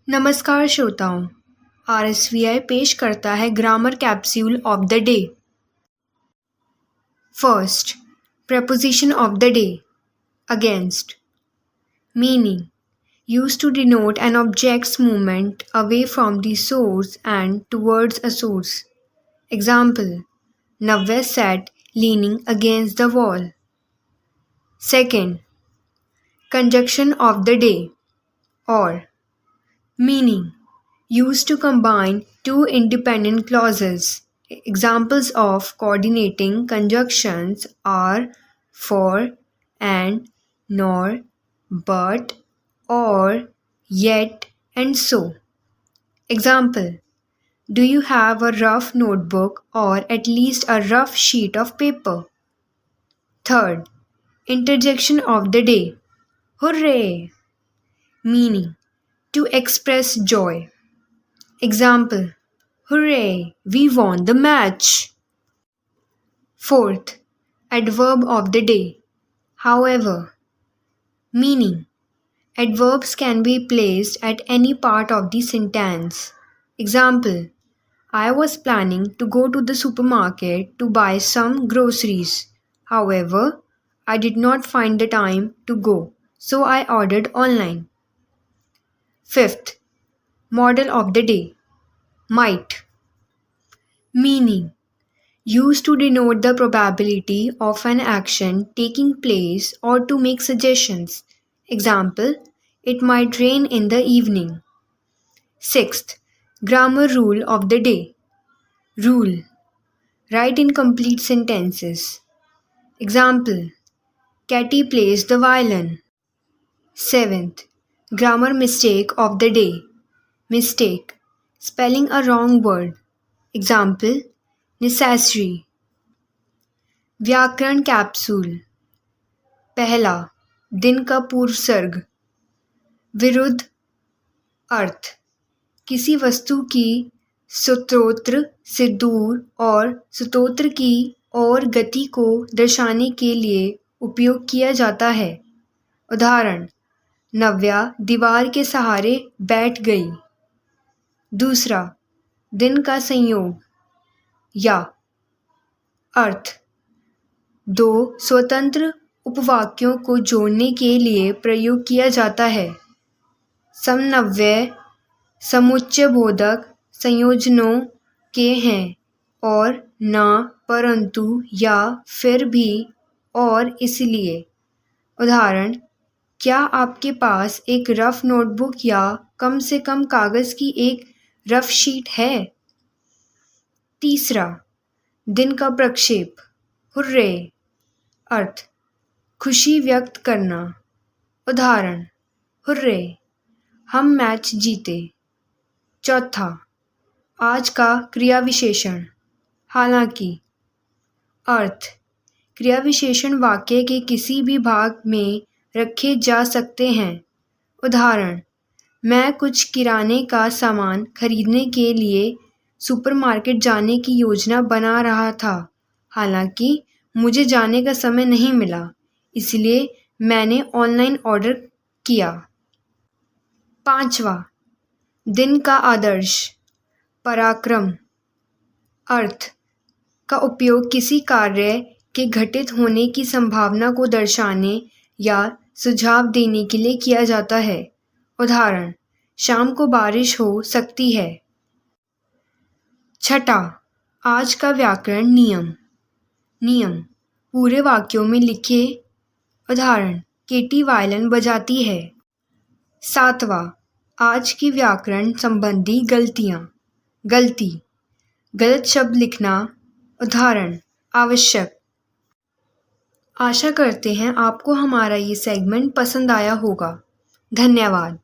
नमस्कार श्रोताओं। आरएसवीआई पेश करता है grammar capsule of the day. First, preposition of the day. Against. Meaning, used to denote an object's movement away from the source and towards a source. Example, Navya sat leaning against the wall. Second, conjunction of the day. Or. Meaning, used to combine two independent clauses. Examples of coordinating conjunctions are for, and, nor, but, or, yet, and so. Example, do you have a rough notebook or at least a rough sheet of paper? Third, interjection of the day. Hooray! Meaning, to express joy. Example, hooray, we won the match. Fourth, adverb of the day. However. Meaning, adverbs can be placed at any part of the sentence. Example, I was planning to go to the supermarket to buy some groceries. However, I did not find the time to go, so I ordered online. Fifth, model of the day. Might. Meaning, used to denote the probability of an action taking place or to make suggestions. Example, it might rain in the evening. Sixth, grammar rule of the day. Rule, write in complete sentences. Example, Katie plays the violin. Seventh, grammar mistake of the day. Mistake, spelling a wrong word. Example, necessary. व्याकरण capsule. पहला, दिन का पूर्व सर्ग। विरुद्ध अर्थ, किसी वस्तु की स्तोत्र से दूर और स्तोत्र की और गति को दर्शाने के लिए उपयोग किया जाता है। उदाहरण, नव्या दीवार के सहारे बैठ गई। दूसरा, दिन का संयोग या अर्थ, दो स्वतंत्र उपवाक्यों को जोड़ने के लिए प्रयोग किया जाता है। समन्वय समुच्चयबोधक संयोजनों के हैं और न, परंतु, या, फिर भी, और इसलिए। उदाहरण, क्या आपके पास एक रफ नोटबुक या कम से कम कागज़ की एक रफ शीट है? तीसरा, दिन का प्रक्षेप। हुर्रे, अर्थ, खुशी व्यक्त करना। उदाहरण, हुर्रे, हम मैच जीते। चौथा, आज का क्रिया विशेषण। हालांकि। अर्थ, क्रिया विशेषण वाक्य के किसी भी भाग में रखे जा सकते हैं। उदाहरण, मैं कुछ किराने का सामान खरीदने के लिए सुपरमार्केट जाने की योजना बना रहा था, हालांकि मुझे जाने का समय नहीं मिला, इसलिए मैंने ऑनलाइन ऑर्डर किया। पांचवा, दिन का आदर्श। पराक्रम। अर्थ, का उपयोग किसी कार्य के घटित होने की संभावना को दर्शाने या सुझाव देने के लिए किया जाता है। उदाहरण, शाम को बारिश हो सकती है। छठा, आज का व्याकरण नियम। नियम, पूरे वाक्यों में लिखे। उदाहरण, केटी वायलिन बजाती है। सातवां, आज की व्याकरण संबंधी गलतियाँ। गलती, गलत शब्द लिखना। उदाहरण, आवश्यक। आशा करते हैं आपको हमारा ये सेगमेंट पसंद आया होगा। धन्यवाद।